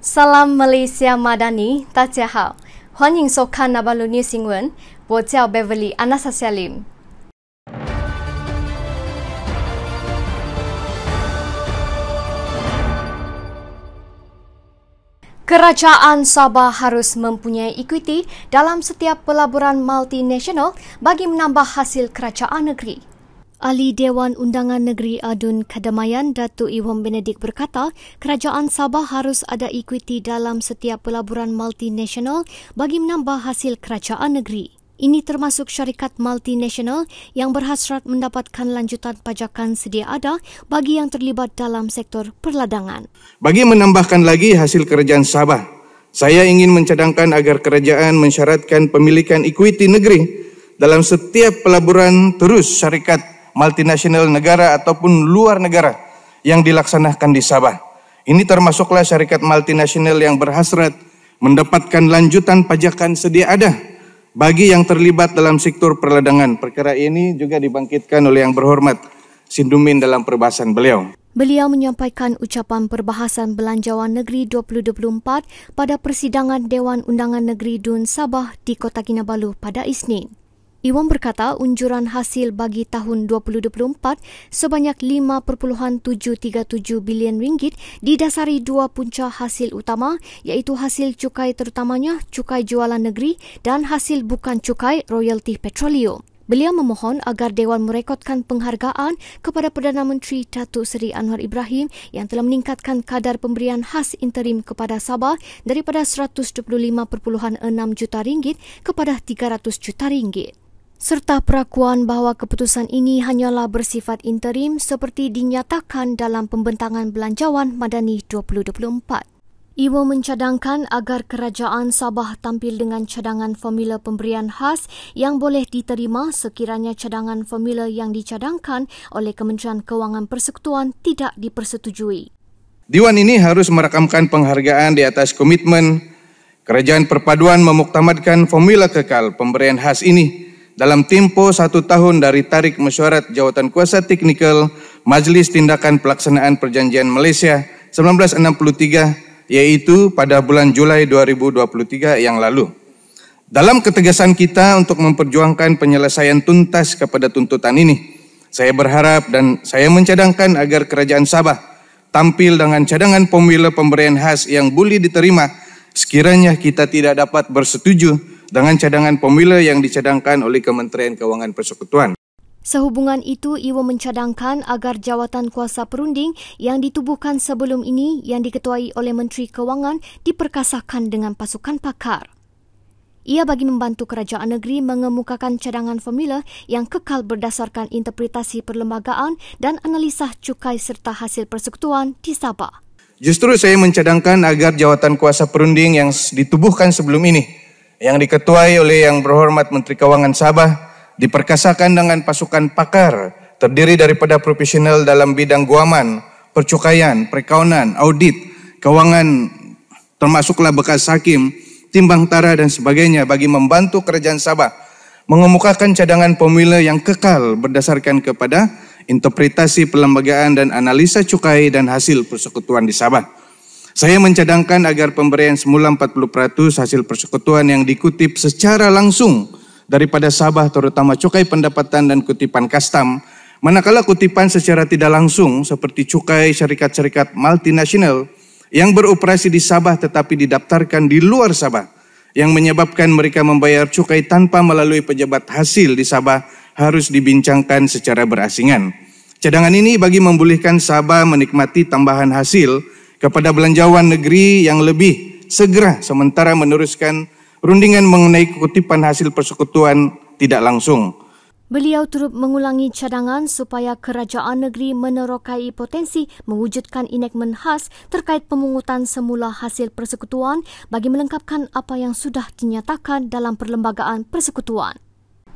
Salam Malaysia Madani, 大家好，欢迎收看那巴鲁 News 新闻，我叫 Beverly Anastasia Lim。Kerajaan Sabah harus mempunyai ekuiti dalam setiap pelaburan multinasional bagi menambah hasil kerajaan negeri. Ahli Dewan Undangan Negeri Adun Kedamaian Datuk Iwan Benedict berkata, kerajaan Sabah harus ada ekuiti dalam setiap pelaburan multinasional bagi menambah hasil kerajaan negeri. Ini termasuk syarikat multinasional yang berhasrat mendapatkan lanjutan pajakan sedia ada bagi yang terlibat dalam sektor perladangan. Bagi menambahkan lagi hasil kerajaan Sabah, saya ingin mencadangkan agar kerajaan mensyaratkan pemilikan ekuiti negeri dalam setiap pelaburan terus syarikat multinasional negara ataupun luar negara yang dilaksanakan di Sabah. Ini termasuklah syarikat multinasional yang berhasrat mendapatkan lanjutan pajakan sedia ada bagi yang terlibat dalam sektor perladangan. Perkara ini juga dibangkitkan oleh Yang Berhormat Sindumin dalam perbahasan beliau. Beliau menyampaikan ucapan perbahasan Belanjawan Negeri 2024 pada persidangan Dewan Undangan Negeri Dun Sabah di Kota Kinabalu pada Isnin. Iwan berkata unjuran hasil bagi tahun 2024 sebanyak 5.737 bilion ringgit didasari dua punca hasil utama iaitu hasil cukai terutamanya cukai jualan negeri dan hasil bukan cukai royalti petroleum. Beliau memohon agar Dewan merekodkan penghargaan kepada Perdana Menteri Datuk Seri Anwar Ibrahim yang telah meningkatkan kadar pemberian khas interim kepada Sabah daripada 125.6 juta ringgit kepada 300 juta ringgit. Serta perakuan bahawa keputusan ini hanyalah bersifat interim seperti dinyatakan dalam pembentangan Belanjawan Madani 2024. Iwan mencadangkan agar kerajaan Sabah tampil dengan cadangan formula pemberian khas yang boleh diterima sekiranya cadangan formula yang dicadangkan oleh Kementerian Kewangan Persekutuan tidak dipersetujui. Dewan ini harus merakamkan penghargaan di atas komitmen kerajaan perpaduan memuktamadkan formula kekal pemberian khas ini dalam tempoh 1 tahun dari tarikh mesyuarat Jawatankuasa Teknikal Majlis Tindakan Pelaksanaan Perjanjian Malaysia 1963 iaitu pada bulan Julai 2023 yang lalu. Dalam ketegasan kita untuk memperjuangkan penyelesaian tuntas kepada tuntutan ini, saya berharap dan saya mencadangkan agar kerajaan Sabah tampil dengan cadangan formula pemberian khas yang boleh diterima sekiranya kita tidak dapat bersetuju dengan cadangan formula yang dicadangkan oleh Kementerian Kewangan Persekutuan. Sehubungan itu, Iwan mencadangkan agar jawatan kuasa perunding yang ditubuhkan sebelum ini yang diketuai oleh Menteri Kewangan diperkasakan dengan pasukan pakar. Ia bagi membantu kerajaan negeri mengemukakan cadangan formula yang kekal berdasarkan interpretasi perlembagaan dan analisa cukai serta hasil persekutuan di Sabah. Justru saya mencadangkan agar jawatan kuasa perunding yang ditubuhkan sebelum ini yang diketuai oleh Yang Berhormat Menteri Kewangan Sabah diperkasakan dengan pasukan pakar terdiri daripada profesional dalam bidang guaman, percukaian, perakaunan, audit, kewangan, termasuklah bekas hakim, timbang tara dan sebagainya bagi membantu kerajaan Sabah mengemukakan cadangan formula yang kekal berdasarkan kepada interpretasi perlembagaan dan analisa cukai dan hasil persekutuan di Sabah. Saya mencadangkan agar pemberian semula 40% hasil persekutuan yang dikutip secara langsung daripada Sabah terutama cukai pendapatan dan kutipan kastam, manakala kutipan secara tidak langsung seperti cukai syarikat-syarikat multinasional yang beroperasi di Sabah tetapi didaftarkan di luar Sabah yang menyebabkan mereka membayar cukai tanpa melalui pejabat hasil di Sabah harus dibincangkan secara berasingan. Cadangan ini bagi membolehkan Sabah menikmati tambahan hasil kepada belanjawan negeri yang lebih segera sementara meneruskan rundingan mengenai kutipan hasil persekutuan tidak langsung. Beliau turut mengulangi cadangan supaya kerajaan negeri menerokai potensi mewujudkan enactment khas terkait pemungutan semula hasil persekutuan bagi melengkapkan apa yang sudah dinyatakan dalam perlembagaan persekutuan.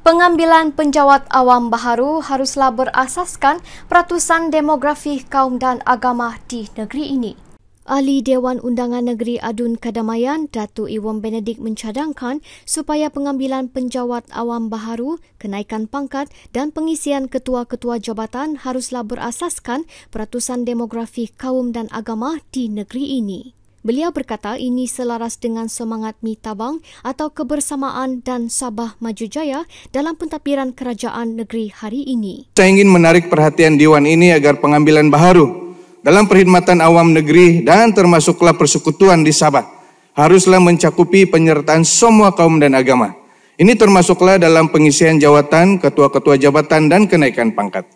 Pengambilan penjawat awam baharu haruslah berasaskan peratusan demografi kaum dan agama di negeri ini. Ahli Dewan Undangan Negeri Adun Kedamaian, Datuk Iwan Benedict mencadangkan supaya pengambilan penjawat awam baharu, kenaikan pangkat dan pengisian ketua-ketua jabatan haruslah berasaskan peratusan demografi kaum dan agama di negeri ini. Beliau berkata ini selaras dengan semangat Mi Tabang atau kebersamaan dan Sabah Maju Jaya dalam pentadbiran kerajaan negeri hari ini. Saya ingin menarik perhatian Dewan ini agar pengambilan baharu dalam perkhidmatan awam negeri dan termasuklah persekutuan di Sabah haruslah mencakupi penyertaan semua kaum dan agama. Ini termasuklah dalam pengisian jawatan, ketua-ketua jabatan dan kenaikan pangkat.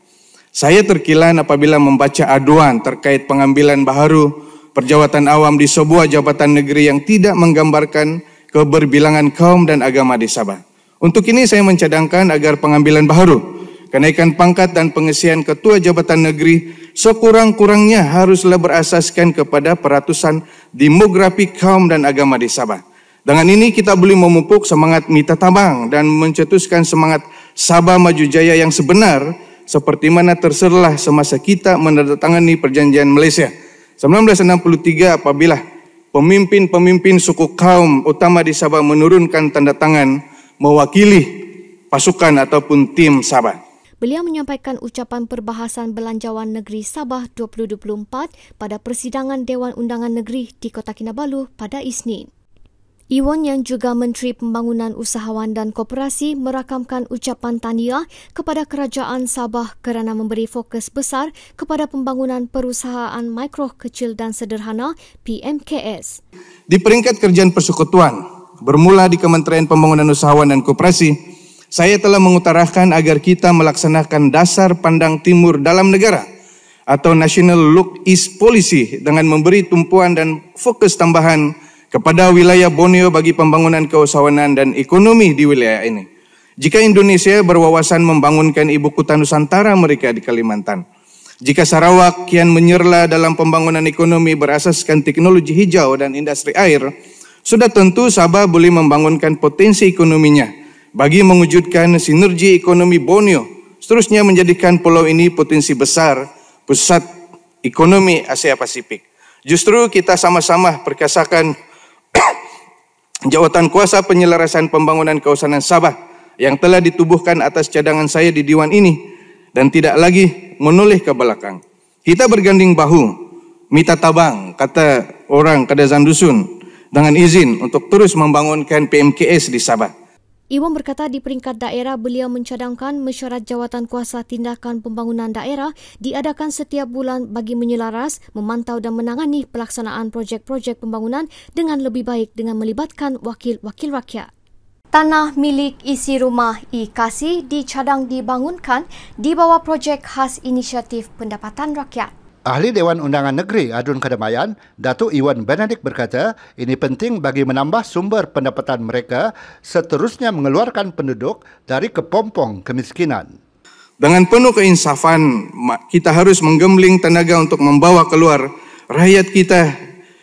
Saya terkilan apabila membaca aduan terkait pengambilan baharu perjawatan awam di sebuah jabatan negeri yang tidak menggambarkan keberbilangan kaum dan agama di Sabah. Untuk ini saya mencadangkan agar pengambilan baharu, kenaikan pangkat dan pengisian ketua jabatan negeri sekurang-kurangnya haruslah berasaskan kepada peratusan demografi kaum dan agama di Sabah. Dengan ini kita boleh memupuk semangat Mi Tabang dan mencetuskan semangat Sabah Maju Jaya yang sebenar seperti mana terserlah semasa kita menandatangani perjanjian Malaysia 1963 apabila pemimpin-pemimpin suku kaum utama di Sabah menurunkan tanda tangan mewakili pasukan ataupun tim Sabah. Beliau menyampaikan ucapan perbahasan Belanjawan Negeri Sabah 2024 pada persidangan Dewan Undangan Negeri di Kota Kinabalu pada Isnin. Iwan yang juga Menteri Pembangunan Usahawan dan Koperasi merakamkan ucapan tahniah kepada Kerajaan Sabah kerana memberi fokus besar kepada pembangunan perusahaan mikro, kecil dan sederhana PMKS. Di peringkat kerjaan persekutuan, bermula di Kementerian Pembangunan Usahawan dan Koperasi, saya telah mengutarakan agar kita melaksanakan dasar pandang timur dalam negara atau National Look East Policy dengan memberi tumpuan dan fokus tambahan kepada wilayah Borneo bagi pembangunan keusahawanan dan ekonomi di wilayah ini. Jika Indonesia berwawasan membangunkan ibu kota Nusantara mereka di Kalimantan, jika Sarawak kian menyerla dalam pembangunan ekonomi berasaskan teknologi hijau dan industri air, sudah tentu Sabah boleh membangunkan potensi ekonominya bagi mewujudkan sinergi ekonomi Borneo, seterusnya menjadikan pulau ini potensi besar pusat ekonomi Asia Pasifik. Justru kita sama-sama perkasakan jawatan kuasa penyelarasan pembangunan kawasan Sabah yang telah ditubuhkan atas cadangan saya di Dewan ini dan tidak lagi menoleh ke belakang. Kita berganding bahu, Mi Tabang, kata orang Kadazan Dusun, dengan izin untuk terus membangunkan PMKS di Sabah. Iwan berkata di peringkat daerah beliau mencadangkan mesyuarat jawatan kuasa tindakan pembangunan daerah diadakan setiap bulan bagi menyelaras, memantau dan menangani pelaksanaan projek-projek pembangunan dengan lebih baik dengan melibatkan wakil-wakil rakyat. Tanah milik isi rumah IKASI dicadang dibangunkan di bawah projek khas inisiatif pendapatan rakyat. Ahli Dewan Undangan Negeri Adun Kedamaian, Datuk Iwan Benedict berkata, ini penting bagi menambah sumber pendapatan mereka seterusnya mengeluarkan penduduk dari kepompong kemiskinan. Dengan penuh keinsafan, kita harus menggembling tenaga untuk membawa keluar rakyat kita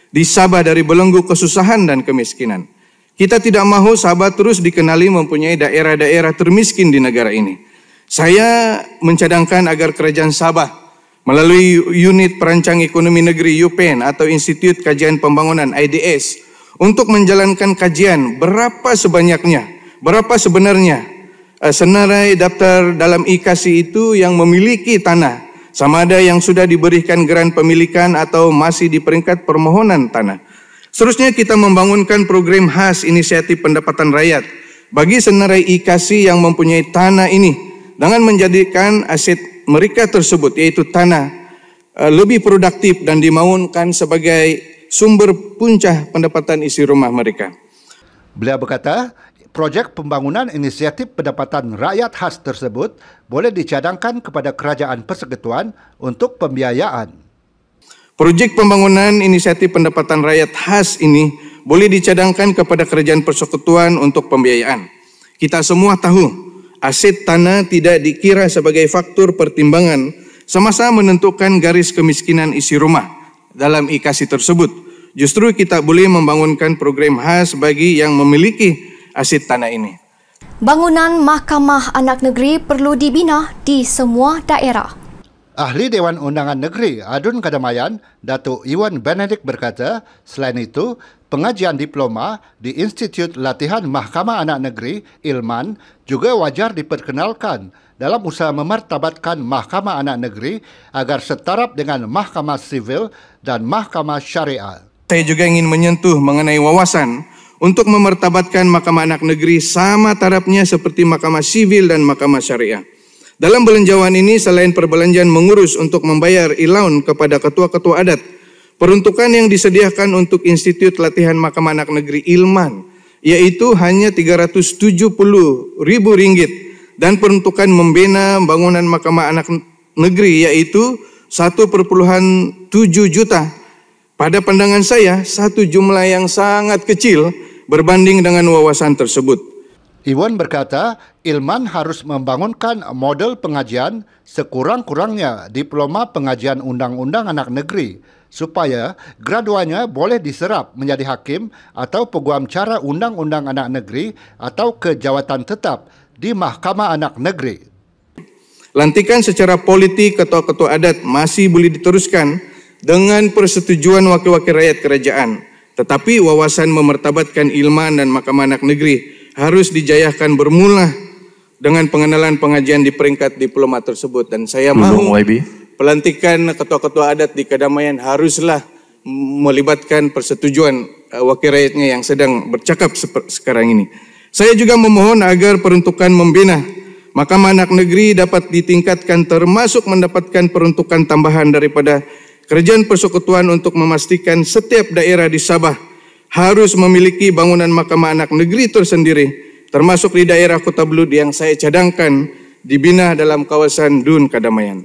di Sabah dari belenggu kesusahan dan kemiskinan. Kita tidak mahu Sabah terus dikenali mempunyai daerah-daerah termiskin di negara ini. Saya mencadangkan agar Kerajaan Sabah melalui Unit Perancang Ekonomi Negeri UPEN atau Institut Kajian Pembangunan IDS untuk menjalankan kajian berapa sebenarnya senarai daftar dalam IKASI itu yang memiliki tanah, sama ada yang sudah diberikan geran pemilikan atau masih di peringkat permohonan tanah. Seterusnya kita membangunkan program khas inisiatif pendapatan rakyat bagi senarai IKASI yang mempunyai tanah ini dengan menjadikan aset mereka tersebut yaitu tanah lebih produktif dan dimaunkan sebagai sumber puncak pendapatan isi rumah mereka. Beliau berkata, projek pembangunan inisiatif pendapatan rakyat khas tersebut boleh dicadangkan kepada Kerajaan Persekutuan untuk pembiayaan. Projek pembangunan inisiatif pendapatan rakyat khas ini boleh dicadangkan kepada Kerajaan Persekutuan untuk pembiayaan. Kita semua tahu aset tanah tidak dikira sebagai faktor pertimbangan semasa menentukan garis kemiskinan isi rumah dalam IKASI tersebut. Justru kita boleh membangunkan program khas bagi yang memiliki aset tanah ini. Bangunan Mahkamah Anak Negeri perlu dibina di semua daerah. Ahli Dewan Undangan Negeri Adun Kedamaian, Datuk Iwan Benedict berkata, selain itu, pengajian diploma di Institut Latihan Mahkamah Anak Negeri, ILMAN, juga wajar diperkenalkan dalam usaha memartabatkan Mahkamah Anak Negeri agar setaraf dengan Mahkamah Sivil dan Mahkamah Syariah. Saya juga ingin menyentuh mengenai wawasan untuk memertabatkan Mahkamah Anak Negeri sama tarafnya seperti Mahkamah Sivil dan Mahkamah Syariah. Dalam belanjawan ini, selain perbelanjaan mengurus untuk membayar e-loan kepada ketua-ketua adat, peruntukan yang disediakan untuk Institut Latihan Mahkamah Anak Negeri Ilman, yaitu hanya Rp370.000, dan peruntukan membina bangunan Mahkamah Anak Negeri yaitu 1,7 juta. Pada pandangan saya, satu jumlah yang sangat kecil berbanding dengan wawasan tersebut. Iwan berkata, Ilman harus membangunkan model pengajian sekurang-kurangnya diploma pengajian undang-undang anak negeri supaya graduannya boleh diserap menjadi hakim atau peguam cara undang-undang anak negeri atau ke jawatan tetap di Mahkamah Anak Negeri. Lantikan secara politik ketua-ketua adat masih boleh diteruskan dengan persetujuan wakil-wakil rakyat kerajaan. Tetapi wawasan memertabatkan Ilman dan Mahkamah Anak Negeri harus dijayakan bermula dengan pengenalan pengajian di peringkat diploma tersebut. Dan saya mahu pelantikan ketua-ketua adat di Kedamaian haruslah melibatkan persetujuan wakil rakyatnya yang sedang bercakap sekarang ini. Saya juga memohon agar peruntukan membina Mahkamah Anak Negeri dapat ditingkatkan termasuk mendapatkan peruntukan tambahan daripada Kerajaan Persekutuan untuk memastikan setiap daerah di Sabah harus memiliki bangunan Mahkamah Anak Negeri tersendiri, termasuk di daerah Kota Belud yang saya cadangkan dibina dalam kawasan Dun Kedamaian.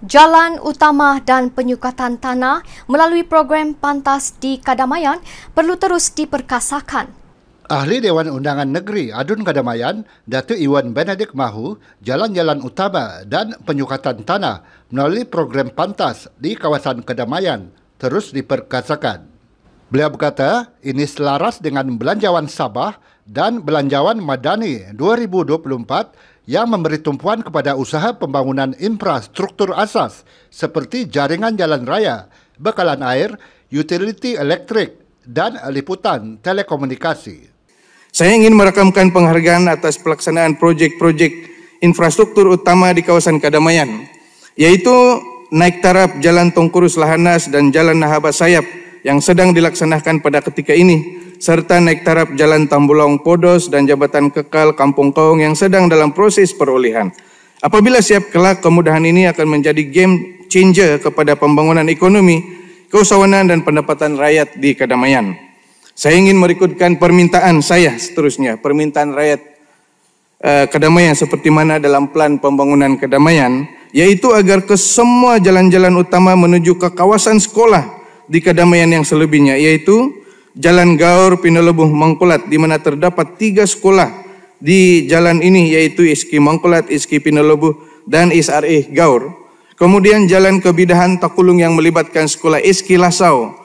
Jalan utama dan penyukatan tanah melalui program pantas di Kedamaian perlu terus diperkasakan. Ahli Dewan Undangan Negeri Adun Kedamaian, Datuk Iwan Benedik mahu jalan-jalan utama dan penyukatan tanah melalui program pantas di kawasan Kedamaian terus diperkasakan. Beliau berkata ini selaras dengan Belanjawan Sabah dan Belanjawan Madani 2024 yang memberi tumpuan kepada usaha pembangunan infrastruktur asas seperti jaringan jalan raya, bekalan air, utility elektrik dan liputan telekomunikasi. Saya ingin merakamkan penghargaan atas pelaksanaan projek-projek infrastruktur utama di kawasan Kedamaian, yaitu naik taraf Jalan Tongkurus Lahanas dan Jalan Nahaba Sayap yang sedang dilaksanakan pada ketika ini, serta naik taraf Jalan Tambulong Podos dan Jabatan Kekal Kampung Kaung yang sedang dalam proses perolehan. Apabila siap kelak, kemudahan ini akan menjadi game changer kepada pembangunan ekonomi, keusahawanan dan pendapatan rakyat di Kedamaian. Saya ingin merekodkan permintaan saya seterusnya, permintaan rakyat Kedamaian seperti mana dalam plan pembangunan Kedamaian, yaitu agar ke semua jalan-jalan utama menuju ke kawasan sekolah di Kedamaian yang selebihnya, yaitu Jalan Gaur Pinelebuh Mangkulat, di mana terdapat 3 sekolah di jalan ini, yaitu ISKI Mangkulat, ISKI Pinelebuh, dan ISRE Gaur. Kemudian Jalan Kebidahan Takulung yang melibatkan sekolah ISKI Lasau,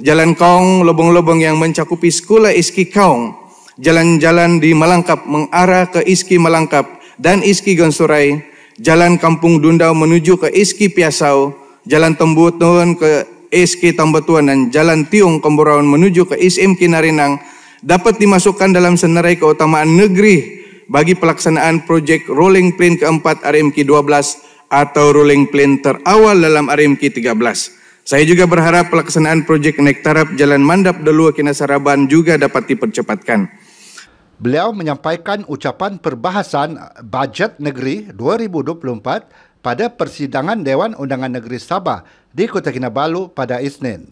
Jalan Kaung lobong-lobong yang mencakupi sekolah ISKI Kaung, jalan-jalan di Malangkap mengarah ke ISKI Malangkap dan ISKI Gonsurai, Jalan Kampung Dundau menuju ke ISKI Piasau, Jalan Tembutuan ke ISKI Tambatuan dan Jalan Tiung Kemburaun menuju ke ISM Kinarinang dapat dimasukkan dalam senarai keutamaan negeri bagi pelaksanaan projek Rolling Plan keempat RMK 12 atau Rolling Plan terawal dalam RMK 13. Saya juga berharap pelaksanaan projek naik taraf Jalan Mandap Delua Kinasaraban juga dapat dipercepatkan. Beliau menyampaikan ucapan perbahasan Bajet Negeri 2024 pada persidangan Dewan Undangan Negeri Sabah di Kota Kinabalu pada Isnin.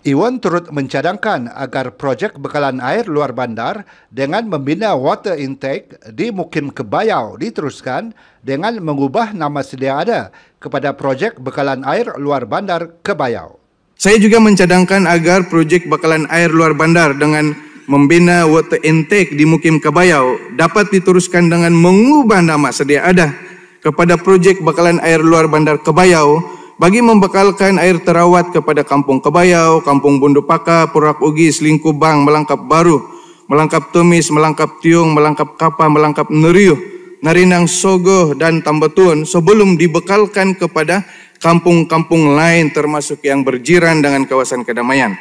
Iwan turut mencadangkan agar projek bekalan air luar bandar dengan membina water intake di Mukim Kebayau diteruskan dengan mengubah nama sedia ada kepada projek bekalan air luar bandar Kebayau. Saya juga mencadangkan agar projek bekalan air luar bandar dengan membina water intake di Mukim Kebayau dapat diteruskan dengan mengubah nama sedia ada kepada projek bekalan air luar bandar Kebayau bagi membekalkan air terawat kepada Kampung Kebayau, Kampung Bundupaka, Purak Ugi, Selingkubang, Melangkap Baru, Melangkap Tumis, Melangkap Tiung, Melangkap Kapa, Melangkap Neriuh, Narinang Sogoh dan Tambatuan sebelum dibekalkan kepada kampung-kampung lain termasuk yang berjiran dengan kawasan Kedamaian.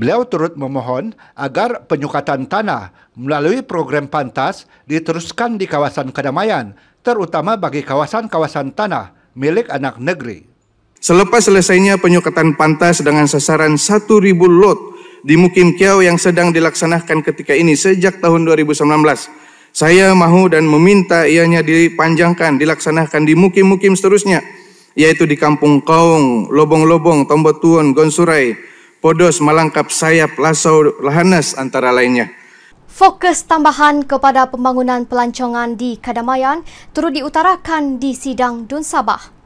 Beliau turut memohon agar penyukatan tanah melalui program pantas diteruskan di kawasan Kedamaian, terutama bagi kawasan-kawasan tanah milik anak negeri. Selepas selesainya penyukatan pantas dengan sasaran 1.000 lot di Mukim Kiau yang sedang dilaksanakan ketika ini sejak tahun 2019. Saya mahu dan meminta ianya dipanjangkan, dilaksanakan di mukim-mukim seterusnya, yaitu di Kampung Kaung, Lobong-Lobong, Tombotuon, Gonsurai, Podos, Malangkap, Sayap, Lasau, Lahanas, antara lainnya. Fokus tambahan kepada pembangunan pelancongan di Kadamayan turut diutarakan di sidang Dun Sabah.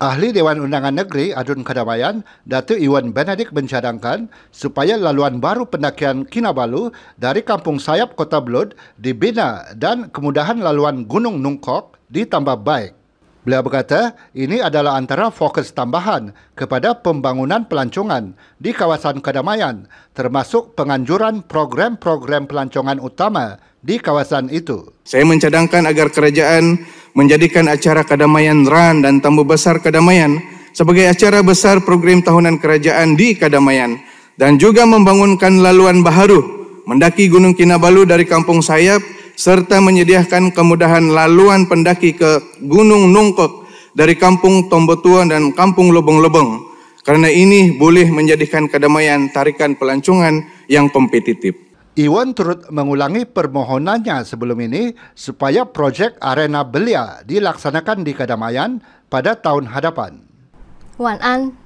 Ahli Dewan Undangan Negeri Adun Kadamayan, Datuk Iwan Benedict mencadangkan supaya laluan baru pendakian Kinabalu dari Kampung Sayap Kota Belud dibina dan kemudahan laluan Gunung Nungkok ditambah baik. Beliau berkata, ini adalah antara fokus tambahan kepada pembangunan pelancongan di kawasan Kadamayan, termasuk penganjuran program-program pelancongan utama di kawasan itu. Saya mencadangkan agar kerajaan menjadikan acara Kadamayan Run dan Tambu Besar Kadamayan sebagai acara besar program tahunan kerajaan di Kadamayan dan juga membangunkan laluan baharu mendaki Gunung Kinabalu dari Kampung Sayap serta menyediakan kemudahan laluan pendaki ke Gunung Nungkok dari Kampung Tombotuan dan Kampung Lobong-Lobong. Karena ini boleh menjadikan Kadamayan tarikan pelancongan yang kompetitif. Iwan turut mengulangi permohonannya sebelum ini supaya projek Arena Belia dilaksanakan di Kadamayan pada tahun hadapan. Wan An,